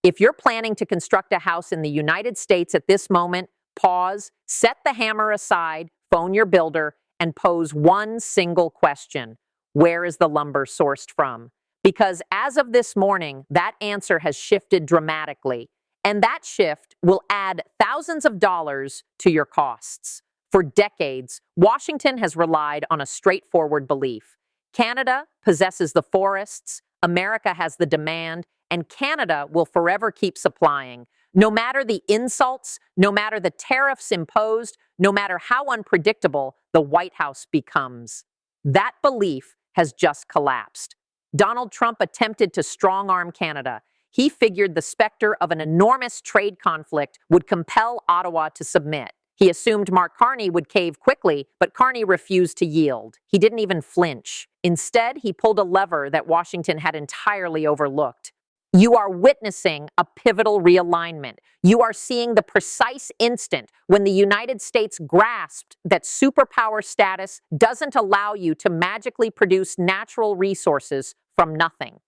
If you're planning to construct a house in the United States at this moment, pause, set the hammer aside, phone your builder, and pose one single question. Where is the lumber sourced from? Because as of this morning, that answer has shifted dramatically, and that shift will add thousands of dollars to your costs. For decades, Washington has relied on a straightforward belief. Canada possesses the forests, America has the demand, and Canada will forever keep supplying. No matter the insults, no matter the tariffs imposed, no matter how unpredictable the White House becomes. That belief has just collapsed. Donald Trump attempted to strong-arm Canada. He figured the specter of an enormous trade conflict would compel Ottawa to submit. He assumed Mark Carney would cave quickly, but Carney refused to yield. He didn't even flinch. Instead, he pulled a lever that Washington had entirely overlooked. You are witnessing a pivotal realignment. You are seeing the precise instant when the United States grasped that superpower status doesn't allow you to magically produce natural resources from nothing.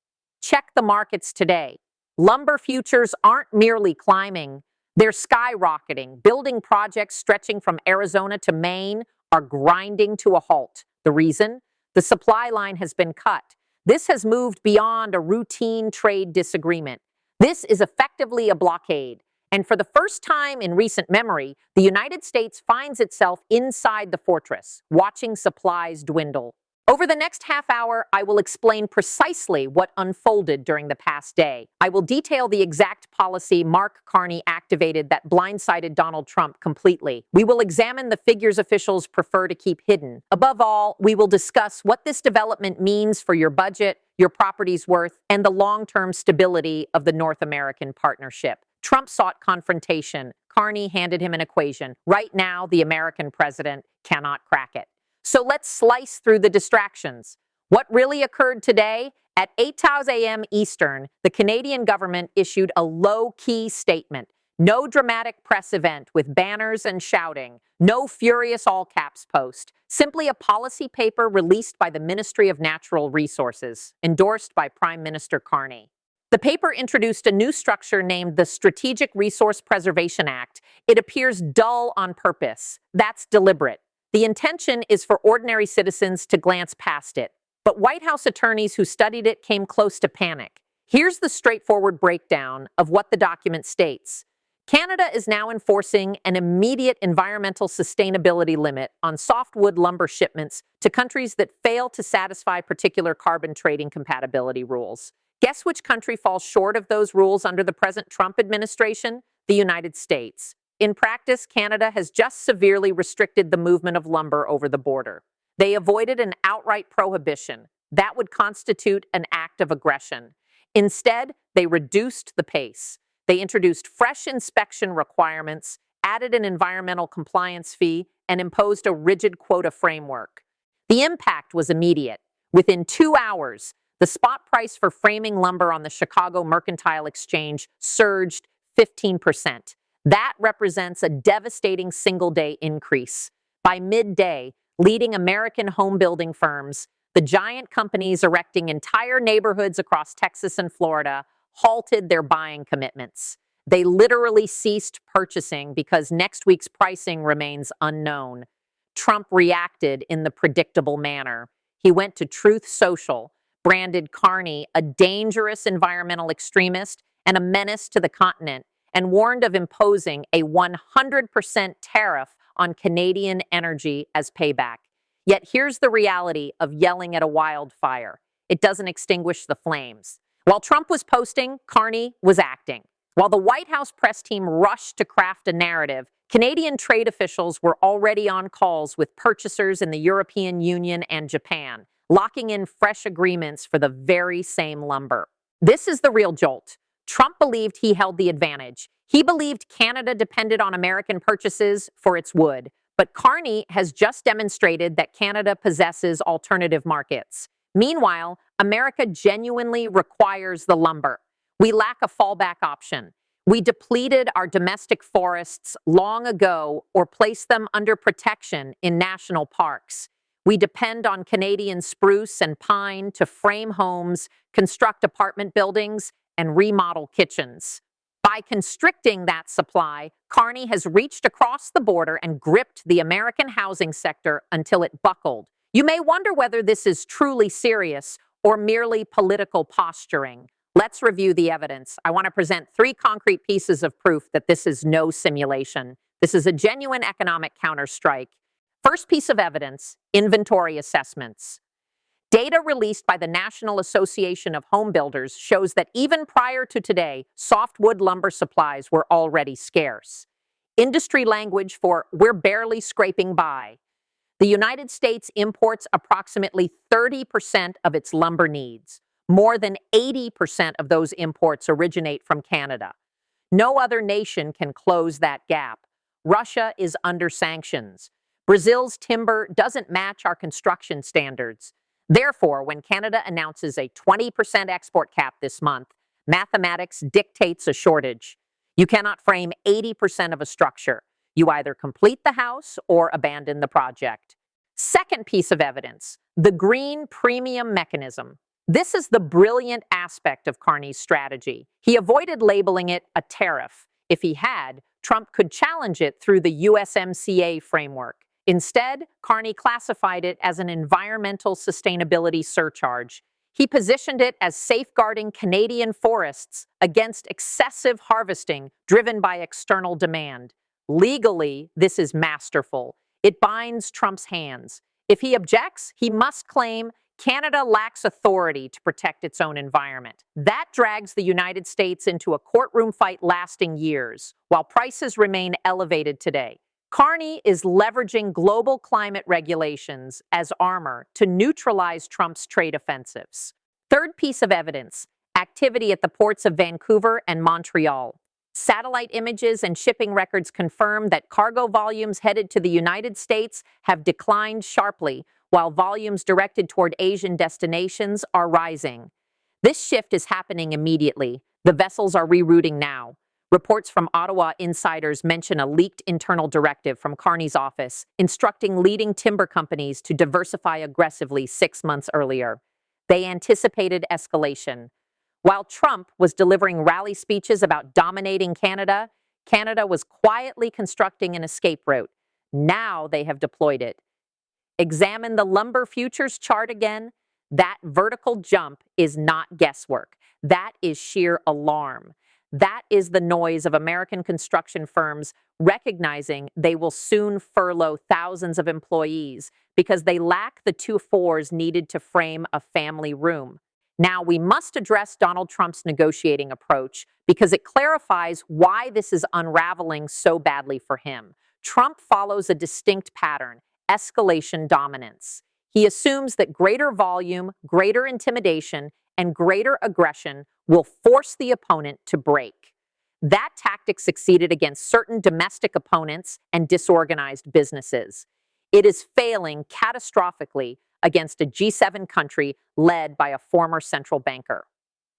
Check the markets today. Lumber futures aren't merely climbing, they're skyrocketing. Building projects stretching from Arizona to Maine are grinding to a halt. The reason? The supply line has been cut. This has moved beyond a routine trade disagreement. This is effectively a blockade. And for the first time in recent memory, the United States finds itself inside the fortress, watching supplies dwindle. Over the next half hour, I will explain precisely what unfolded during the past day. I will detail the exact policy Mark Carney activated that blindsided Donald Trump completely. We will examine the figures officials prefer to keep hidden. Above all, we will discuss what this development means for your budget, your property's worth, and the long-term stability of the North American partnership. Trump sought confrontation. Carney handed him an equation. Right now, the American president cannot crack it. So let's slice through the distractions. What really occurred today? At 8:00 a.m. Eastern, the Canadian government issued a low-key statement. No dramatic press event with banners and shouting. No furious all-caps post. Simply a policy paper released by the Ministry of Natural Resources, endorsed by Prime Minister Carney. The paper introduced a new structure named the Strategic Resource Preservation Act. It appears dull on purpose. That's deliberate. The intention is for ordinary citizens to glance past it, but White House attorneys who studied it came close to panic. Here's the straightforward breakdown of what the document states. Canada is now enforcing an immediate environmental sustainability limit on softwood lumber shipments to countries that fail to satisfy particular carbon trading compatibility rules. Guess which country falls short of those rules under the present Trump administration? The United States. In practice, Canada has just severely restricted the movement of lumber over the border. They avoided an outright prohibition. That would constitute an act of aggression. Instead, they reduced the pace. They introduced fresh inspection requirements, added an environmental compliance fee, and imposed a rigid quota framework. The impact was immediate. Within 2 hours, the spot price for framing lumber on the Chicago Mercantile Exchange surged 15%. That represents a devastating single-day increase. By midday, leading American home building firms, the giant companies erecting entire neighborhoods across Texas and Florida, halted their buying commitments. They literally ceased purchasing because next week's pricing remains unknown. Trump reacted in the predictable manner. He went to Truth Social, branded Carney a dangerous environmental extremist and a menace to the continent, and warned of imposing a 100% tariff on Canadian energy as payback. Yet here's the reality of yelling at a wildfire. It doesn't extinguish the flames. While Trump was posting, Carney was acting. While the White House press team rushed to craft a narrative, Canadian trade officials were already on calls with purchasers in the European Union and Japan, locking in fresh agreements for the very same lumber. This is the real jolt. Trump believed he held the advantage. He believed Canada depended on American purchases for its wood. But Carney has just demonstrated that Canada possesses alternative markets. Meanwhile, America genuinely requires the lumber. We lack a fallback option. We depleted our domestic forests long ago or placed them under protection in national parks. We depend on Canadian spruce and pine to frame homes, construct apartment buildings, and remodel kitchens. By constricting that supply, Carney has reached across the border and gripped the American housing sector until it buckled. You may wonder whether this is truly serious or merely political posturing. Let's review the evidence. I want to present 3 concrete pieces of proof that this is no simulation. This is a genuine economic counterstrike. First piece of evidence, inventory assessments. Data released by the National Association of Homebuilders shows that even prior to today, softwood lumber supplies were already scarce. Industry language for "we're barely scraping by." The United States imports approximately 30% of its lumber needs. More than 80% of those imports originate from Canada. No other nation can close that gap. Russia is under sanctions. Brazil's timber doesn't match our construction standards. Therefore, when Canada announces a 20% export cap this month, mathematics dictates a shortage. You cannot frame 80% of a structure. You either complete the house or abandon the project. Second piece of evidence, the green premium mechanism. This is the brilliant aspect of Carney's strategy. He avoided labeling it a tariff. If he had, Trump could challenge it through the USMCA framework. Instead, Carney classified it as an environmental sustainability surcharge. He positioned it as safeguarding Canadian forests against excessive harvesting driven by external demand. Legally, this is masterful. It binds Trump's hands. If he objects, he must claim Canada lacks authority to protect its own environment. That drags the United States into a courtroom fight lasting years, while prices remain elevated today. Carney is leveraging global climate regulations as armor to neutralize Trump's trade offensives. Third piece of evidence, activity at the ports of Vancouver and Montreal. Satellite images and shipping records confirm that cargo volumes headed to the United States have declined sharply, while volumes directed toward Asian destinations are rising. This shift is happening immediately. The vessels are rerouting now. Reports from Ottawa insiders mention a leaked internal directive from Carney's office instructing leading timber companies to diversify aggressively 6 months earlier. They anticipated escalation. While Trump was delivering rally speeches about dominating Canada, Canada was quietly constructing an escape route. Now they have deployed it. Examine the lumber futures chart again. That vertical jump is not guesswork. That is sheer alarm. That is the noise of American construction firms recognizing they will soon furlough thousands of employees because they lack the 2 fours needed to frame a family room. Now, we must address Donald Trump's negotiating approach because it clarifies why this is unraveling so badly for him. Trump follows a distinct pattern: escalation dominance. He assumes that greater volume, greater intimidation, and greater aggression will force the opponent to break. That tactic succeeded against certain domestic opponents and disorganized businesses. It is failing catastrophically against a G7 country led by a former central banker.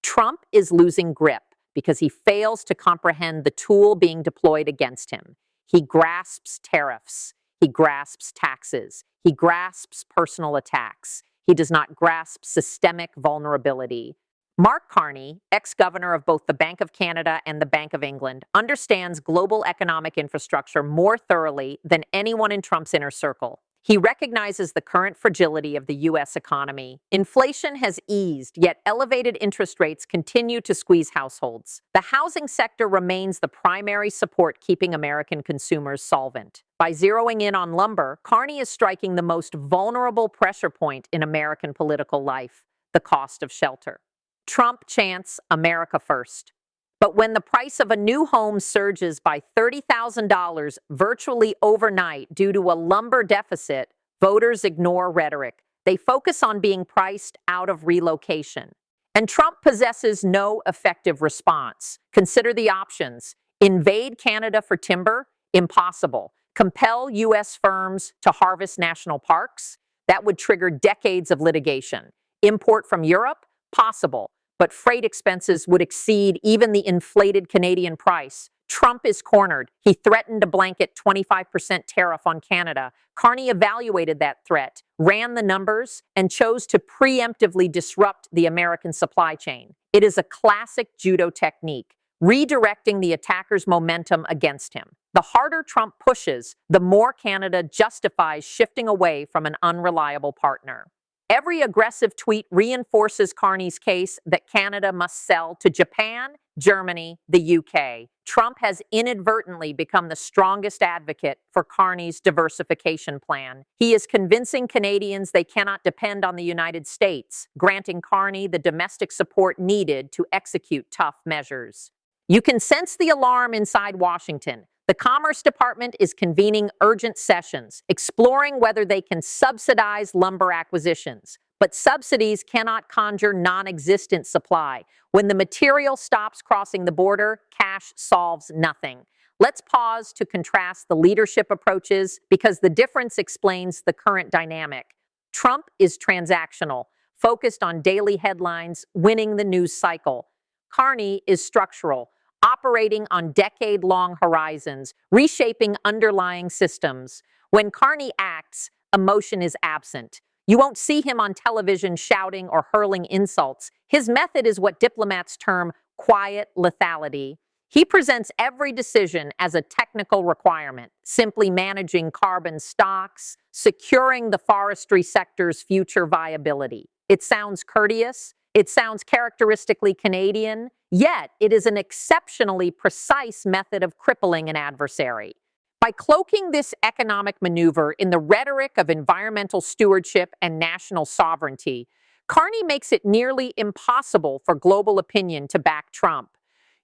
Trump is losing grip because he fails to comprehend the tool being deployed against him. He grasps tariffs. He grasps taxes. He grasps personal attacks. He does not grasp systemic vulnerability. Mark Carney, ex-governor of both the Bank of Canada and the Bank of England, understands global economic infrastructure more thoroughly than anyone in Trump's inner circle. He recognizes the current fragility of the U.S. economy. Inflation has eased, yet elevated interest rates continue to squeeze households. The housing sector remains the primary support keeping American consumers solvent. By zeroing in on lumber, Carney is striking the most vulnerable pressure point in American political life: the cost of shelter. Trump chants America first. But when the price of a new home surges by $30,000 virtually overnight due to a lumber deficit, voters ignore rhetoric. They focus on being priced out of relocation. And Trump possesses no effective response. Consider the options. Invade Canada for timber? Impossible. Compel U.S. firms to harvest national parks? That would trigger decades of litigation. Import from Europe? Possible. But freight expenses would exceed even the inflated Canadian price. Trump is cornered. He threatened a blanket 25% tariff on Canada. Carney evaluated that threat, ran the numbers, and chose to preemptively disrupt the American supply chain. It is a classic judo technique, redirecting the attacker's momentum against him. The harder Trump pushes, the more Canada justifies shifting away from an unreliable partner. Every aggressive tweet reinforces Carney's case that Canada must sell to Japan, Germany, the UK. Trump has inadvertently become the strongest advocate for Carney's diversification plan. He is convincing Canadians they cannot depend on the United States, granting Carney the domestic support needed to execute tough measures. You can sense the alarm inside Washington. The Commerce Department is convening urgent sessions, exploring whether they can subsidize lumber acquisitions. But subsidies cannot conjure non-existent supply. When the material stops crossing the border, cash solves nothing. Let's pause to contrast the leadership approaches because the difference explains the current dynamic. Trump is transactional, focused on daily headlines, winning the news cycle. Carney is structural, operating on decade-long horizons, reshaping underlying systems. When Carney acts, emotion is absent. You won't see him on television shouting or hurling insults. His method is what diplomats term quiet lethality. He presents every decision as a technical requirement, simply managing carbon stocks, securing the forestry sector's future viability. It sounds courteous. It sounds characteristically Canadian, yet it is an exceptionally precise method of crippling an adversary. By cloaking this economic maneuver in the rhetoric of environmental stewardship and national sovereignty, Carney makes it nearly impossible for global opinion to back Trump.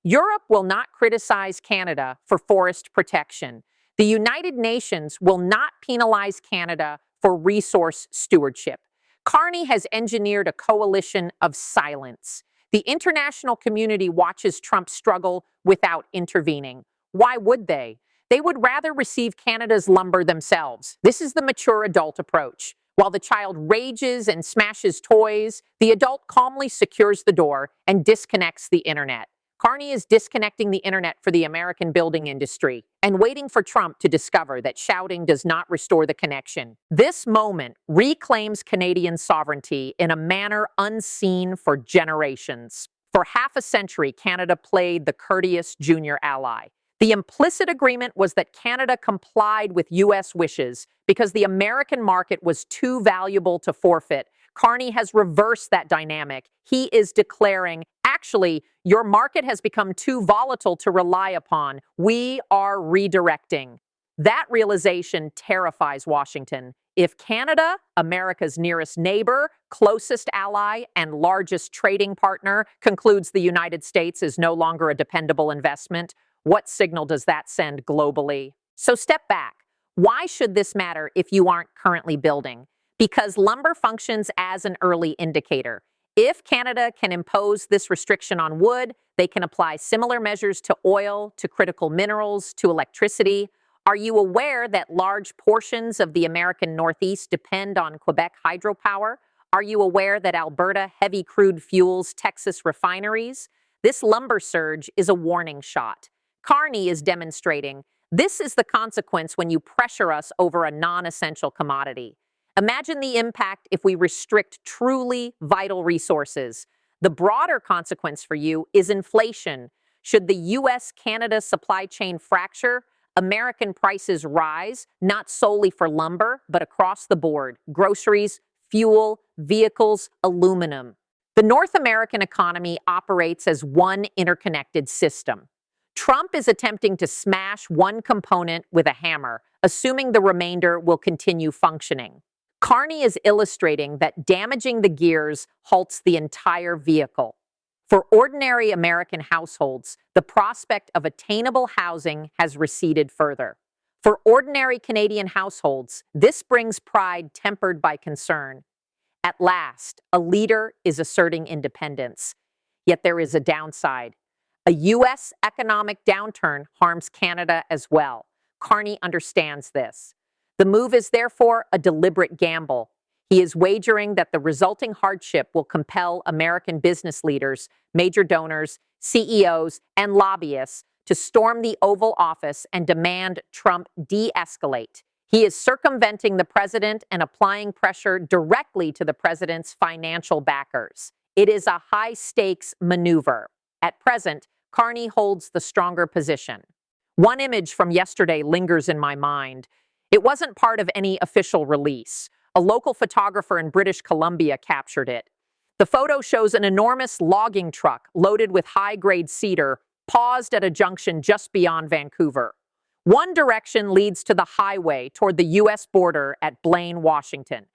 Europe will not criticize Canada for forest protection. The United Nations will not penalize Canada for resource stewardship. Carney has engineered a coalition of silence. The international community watches Trump struggle without intervening. Why would they? They would rather receive Canada's lumber themselves. This is the mature adult approach. While the child rages and smashes toys, the adult calmly secures the door and disconnects the internet. Carney is disconnecting the internet for the American building industry and waiting for Trump to discover that shouting does not restore the connection. This moment reclaims Canadian sovereignty in a manner unseen for generations. For half a century, Canada played the courteous junior ally. The implicit agreement was that Canada complied with U.S. wishes because the American market was too valuable to forfeit. Carney has reversed that dynamic. He is declaring, actually, your market has become too volatile to rely upon. We are redirecting. That realization terrifies Washington. If Canada, America's nearest neighbor, closest ally, and largest trading partner, concludes the United States is no longer a dependable investment, what signal does that send globally? So step back. Why should this matter if you aren't currently building? Because lumber functions as an early indicator. If Canada can impose this restriction on wood, they can apply similar measures to oil, to critical minerals, to electricity. Are you aware that large portions of the American Northeast depend on Quebec hydropower? Are you aware that Alberta heavy crude fuels Texas refineries? This lumber surge is a warning shot. Carney is demonstrating this is the consequence when you pressure us over a non-essential commodity. Imagine the impact if we restrict truly vital resources. The broader consequence for you is inflation. Should the U.S.-Canada supply chain fracture, American prices rise, not solely for lumber, but across the board: groceries, fuel, vehicles, aluminum. The North American economy operates as one interconnected system. Trump is attempting to smash one component with a hammer, assuming the remainder will continue functioning. Carney is illustrating that damaging the gears halts the entire vehicle. For ordinary American households, the prospect of attainable housing has receded further. For ordinary Canadian households, this brings pride tempered by concern. At last, a leader is asserting independence. Yet there is a downside. A U.S. economic downturn harms Canada as well. Carney understands this. The move is therefore a deliberate gamble. He is wagering that the resulting hardship will compel American business leaders, major donors, CEOs, and lobbyists to storm the Oval Office and demand Trump de-escalate. He is circumventing the president and applying pressure directly to the president's financial backers. It is a high-stakes maneuver. At present, Carney holds the stronger position. One image from yesterday lingers in my mind. It wasn't part of any official release. A local photographer in British Columbia captured it. The photo shows an enormous logging truck loaded with high-grade cedar paused at a junction just beyond Vancouver. One direction leads to the highway toward the U.S. border at Blaine, Washington.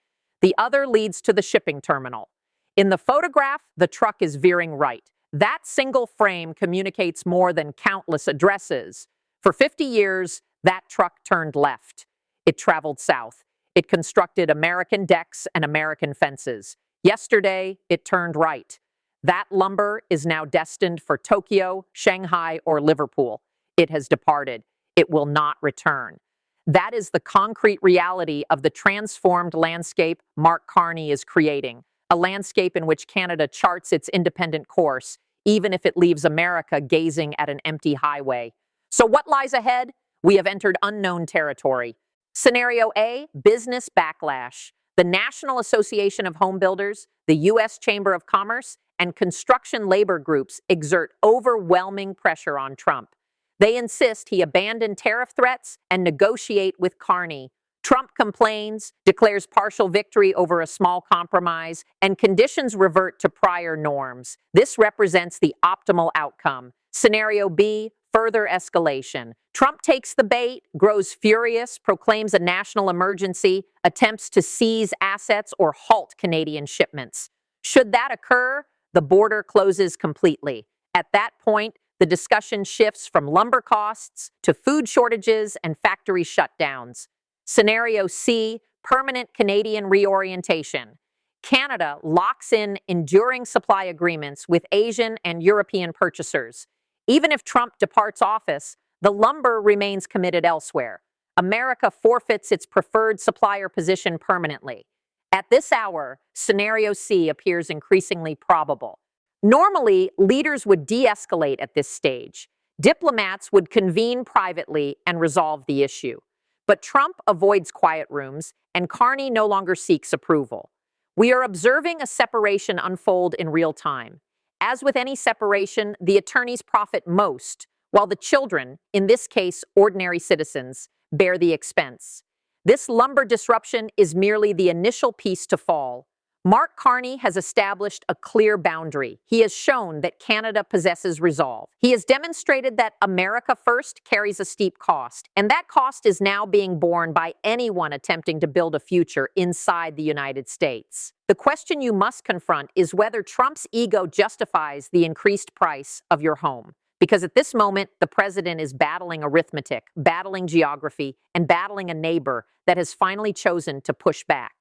The other leads to the shipping terminal. In the photograph, the truck is veering right. That single frame communicates more than countless addresses. For 50 years, that truck turned left. It traveled south. It constructed American decks and American fences. Yesterday, it turned right. That lumber is now destined for Tokyo, Shanghai, or Liverpool. It has departed. It will not return. That is the concrete reality of the transformed landscape Mark Carney is creating, a landscape in which Canada charts its independent course, even if it leaves America gazing at an empty highway. So what lies ahead? We have entered unknown territory. Scenario A, business backlash. The National Association of Homebuilders, the U.S. Chamber of Commerce, and construction labor groups exert overwhelming pressure on Trump. They insist he abandon tariff threats and negotiate with Carney. Trump complains, declares partial victory over a small compromise, and conditions revert to prior norms. This represents the optimal outcome. Scenario B, further escalation. Trump takes the bait, grows furious, proclaims a national emergency, attempts to seize assets or halt Canadian shipments. Should that occur, the border closes completely. At that point, the discussion shifts from lumber costs to food shortages and factory shutdowns. Scenario C, permanent Canadian reorientation. Canada locks in enduring supply agreements with Asian and European purchasers. Even if Trump departs office, the lumber remains committed elsewhere. America forfeits its preferred supplier position permanently. At this hour, Scenario C appears increasingly probable. Normally, leaders would de-escalate at this stage. Diplomats would convene privately and resolve the issue. But Trump avoids quiet rooms, and Carney no longer seeks approval. We are observing a separation unfold in real time. As with any separation, the attorneys profit most, while the children, in this case ordinary citizens, bear the expense. This lumber disruption is merely the initial piece to fall. Mark Carney has established a clear boundary. He has shown that Canada possesses resolve. He has demonstrated that America first carries a steep cost, and that cost is now being borne by anyone attempting to build a future inside the United States. The question you must confront is whether Trump's ego justifies the increased price of your home. Because at this moment, the president is battling arithmetic, battling geography, and battling a neighbor that has finally chosen to push back.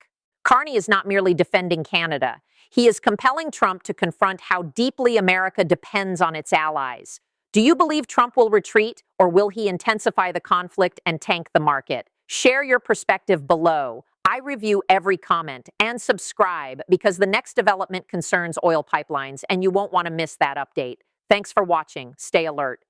Carney is not merely defending Canada. He is compelling Trump to confront how deeply America depends on its allies. Do you believe Trump will retreat, or will he intensify the conflict and tank the market? Share your perspective below. I review every comment, and subscribe because the next development concerns oil pipelines and you won't want to miss that update. Thanks for watching. Stay alert.